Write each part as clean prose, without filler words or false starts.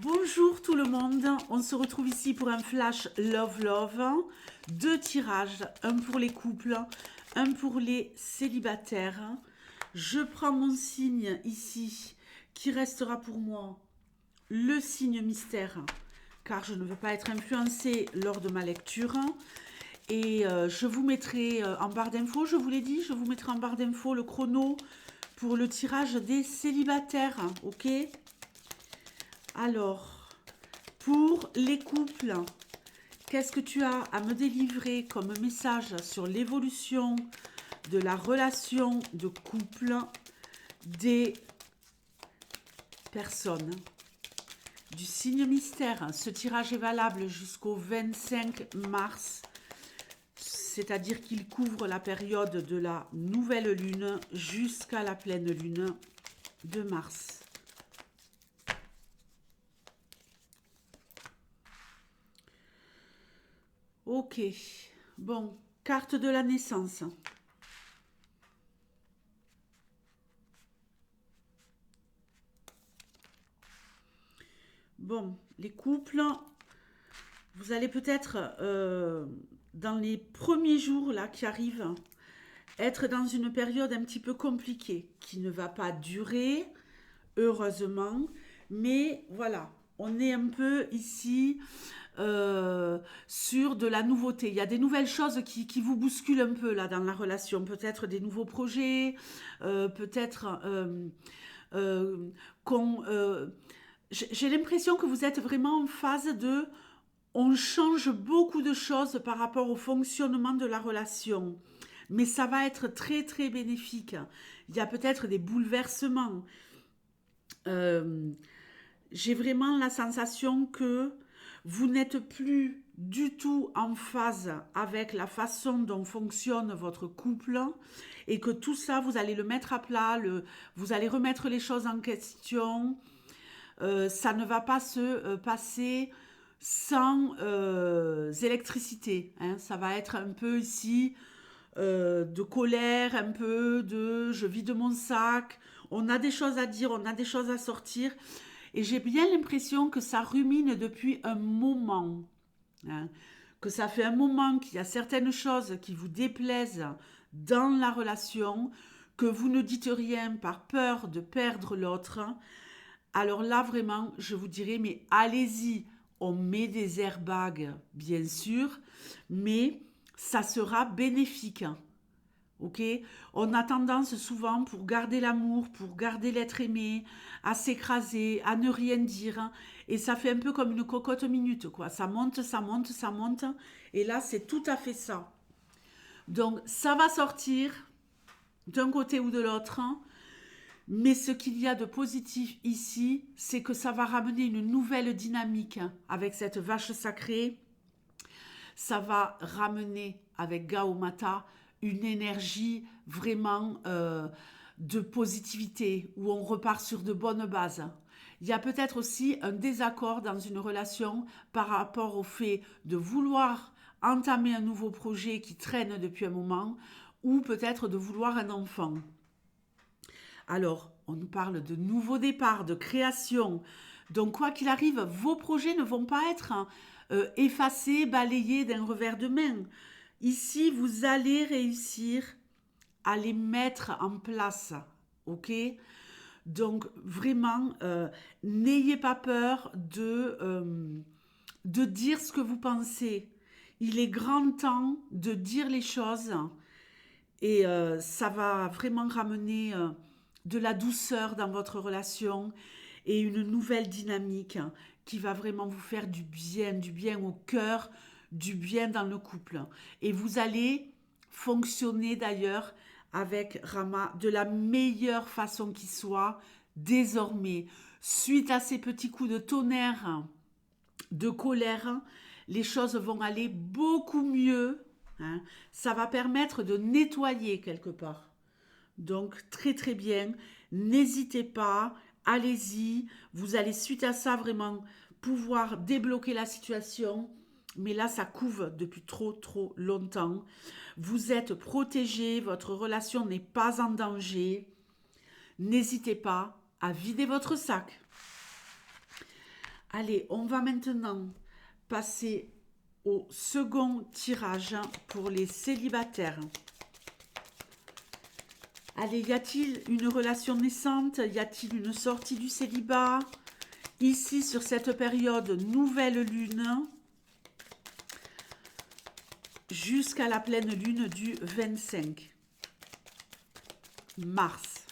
Bonjour tout le monde, on se retrouve ici pour un flash Love Love. Deux tirages, un pour les couples, un pour les célibataires. Je prends mon signe ici qui restera pour moi le signe mystère, car je ne veux pas être influencée lors de ma lecture. Et je vous mettrai en barre d'infos, je vous l'ai dit, je vous mettrai en barre d'infos le chrono pour le tirage des célibataires, ok? Alors, pour les couples, qu'est-ce que tu as à me délivrer comme message sur l'évolution de la relation de couple des personnes du signe mystère? Ce tirage est valable jusqu'au 25 mars, c'est-à-dire qu'il couvre la période de la nouvelle lune jusqu'à la pleine lune de mars. Ok, bon, carte de la naissance. Bon, les couples, vous allez peut-être, dans les premiers jours là qui arrivent, être dans une période un petit peu compliquée, qui ne va pas durer, heureusement, mais voilà, on est un peu ici sur de la nouveauté. Il y a des nouvelles choses qui vous bousculent un peu là dans la relation, peut-être des nouveaux projets, peut-être qu'on... j'ai l'impression que vous êtes vraiment en phase de... On change beaucoup de choses par rapport au fonctionnement de la relation. Mais ça va être très très bénéfique. Il y a peut-être des bouleversements. Euh, j'ai vraiment la sensation que vous n'êtes plus du tout en phase avec la façon dont fonctionne votre couple et que tout ça, vous allez le mettre à plat, vous allez remettre les choses en question. Ça ne va pas se passer sans électricité, hein. Ça va être un peu ici de colère, un peu de je vide mon sac. On a des choses à dire, on a des choses à sortir. Et j'ai bien l'impression que ça rumine depuis un moment, hein. Que ça fait un moment qu'il y a certaines choses qui vous déplaisent dans la relation, que vous ne dites rien par peur de perdre l'autre. Alors là, vraiment, je vous dirais, mais allez-y, on met des airbags, bien sûr, mais ça sera bénéfique. Ok? On a tendance souvent, pour garder l'amour, pour garder l'être aimé, à s'écraser, à ne rien dire. Et ça fait un peu comme une cocotte minute, quoi. Ça monte, ça monte, ça monte. Et là, c'est tout à fait ça. Donc, ça va sortir d'un côté ou de l'autre. Mais ce qu'il y a de positif ici, c'est que ça va ramener une nouvelle dynamique avec cette vache sacrée. Ça va ramener avec Gaomata une énergie vraiment de positivité où on repart sur de bonnes bases. Il y a peut-être aussi un désaccord dans une relation par rapport au fait de vouloir entamer un nouveau projet qui traîne depuis un moment ou peut-être de vouloir un enfant. Alors, on nous parle de nouveaux départs, de création. Donc, quoi qu'il arrive, vos projets ne vont pas être effacés, balayés d'un revers de main. Ici, vous allez réussir à les mettre en place. OK? Donc, vraiment, n'ayez pas peur de dire ce que vous pensez. Il est grand temps de dire les choses et ça va vraiment ramener de la douceur dans votre relation et une nouvelle dynamique qui va vraiment vous faire du bien au cœur, du bien dans le couple. Et vous allez fonctionner d'ailleurs avec Rama de la meilleure façon qui soit désormais. Suite à ces petits coups de tonnerre, de colère, les choses vont aller beaucoup mieux, hein. Ça va permettre de nettoyer quelque part. Donc très très bien, n'hésitez pas, allez-y, vous allez suite à ça vraiment pouvoir débloquer la situation. Mais là, ça couve depuis trop trop longtemps. Vous êtes protégé, votre relation n'est pas en danger. N'hésitez pas à vider votre sac. Allez, on va maintenant passer au second tirage pour les célibataires. Allez, y a-t-il une relation naissante? Y a-t-il une sortie du célibat? Ici, sur cette période, nouvelle lune, jusqu'à la pleine lune du 25 mars.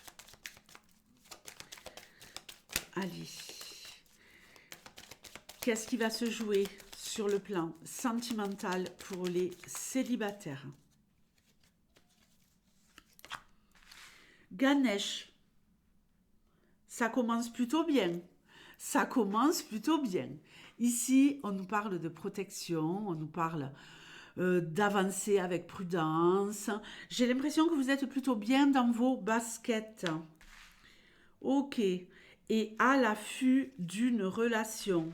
Allez. Qu'est-ce qui va se jouer sur le plan sentimental pour les célibataires? Ganesh, ça commence plutôt bien. Ça commence plutôt bien. Ici, on nous parle de protection, on nous parle d'avancer avec prudence. J'ai l'impression que vous êtes plutôt bien dans vos baskets. Ok. Et à l'affût d'une relation.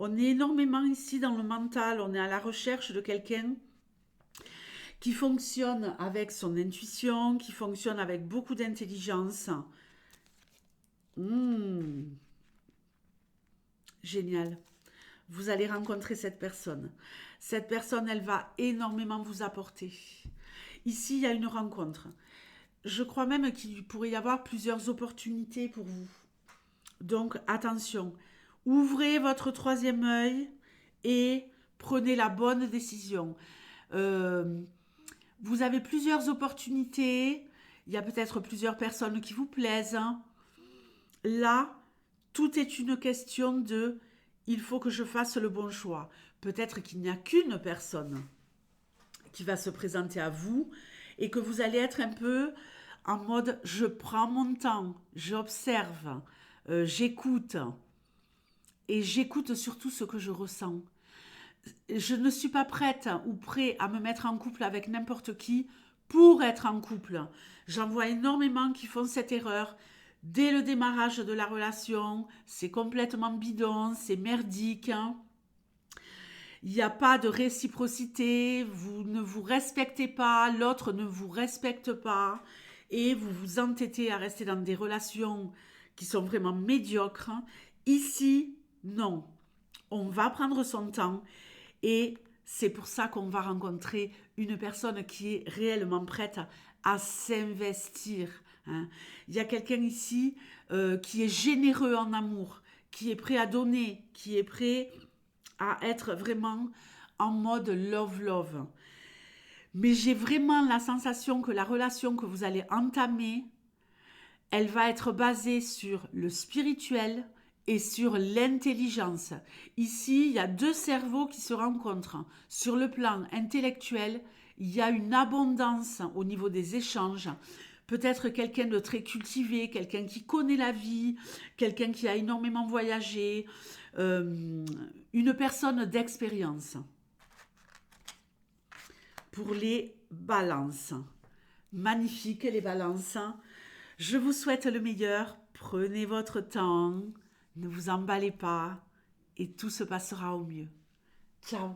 On est énormément ici dans le mental, on est à la recherche de quelqu'un qui fonctionne avec son intuition, qui fonctionne avec beaucoup d'intelligence. Génial. Vous allez rencontrer cette personne. Cette personne, elle va énormément vous apporter. Ici, il y a une rencontre. Je crois même qu'il pourrait y avoir plusieurs opportunités pour vous. Donc, attention. Ouvrez votre troisième œil et prenez la bonne décision. Vous avez plusieurs opportunités. Il y a peut-être plusieurs personnes qui vous plaisent. Là, tout est une question de il faut que je fasse le bon choix. Peut-être qu'il n'y a qu'une personne qui va se présenter à vous et que vous allez être un peu en mode je prends mon temps, j'observe, j'écoute et j'écoute surtout ce que je ressens. Je ne suis pas prête ou prêt à me mettre en couple avec n'importe qui pour être en couple. J'en vois énormément qui font cette erreur. Dès le démarrage de la relation, c'est complètement bidon, c'est merdique. Il n'y a pas de réciprocité, vous ne vous respectez pas, l'autre ne vous respecte pas et vous vous entêtez à rester dans des relations qui sont vraiment médiocres. Ici, non. On va prendre son temps et c'est pour ça qu'on va rencontrer une personne qui est réellement prête à s'investir. Il y a quelqu'un ici qui est généreux en amour, qui est prêt à donner, qui est prêt à être vraiment en mode love. Mais j'ai vraiment la sensation que la relation que vous allez entamer, elle va être basée sur le spirituel et sur l'intelligence. Ici, il y a deux cerveaux qui se rencontrent. Sur le plan intellectuel, il y a une abondance au niveau des échanges. Peut-être quelqu'un de très cultivé, quelqu'un qui connaît la vie, quelqu'un qui a énormément voyagé, une personne d'expérience. Pour les balances. Magnifique les balances. Je vous souhaite le meilleur. Prenez votre temps. Ne vous emballez pas. Et tout se passera au mieux. Ciao.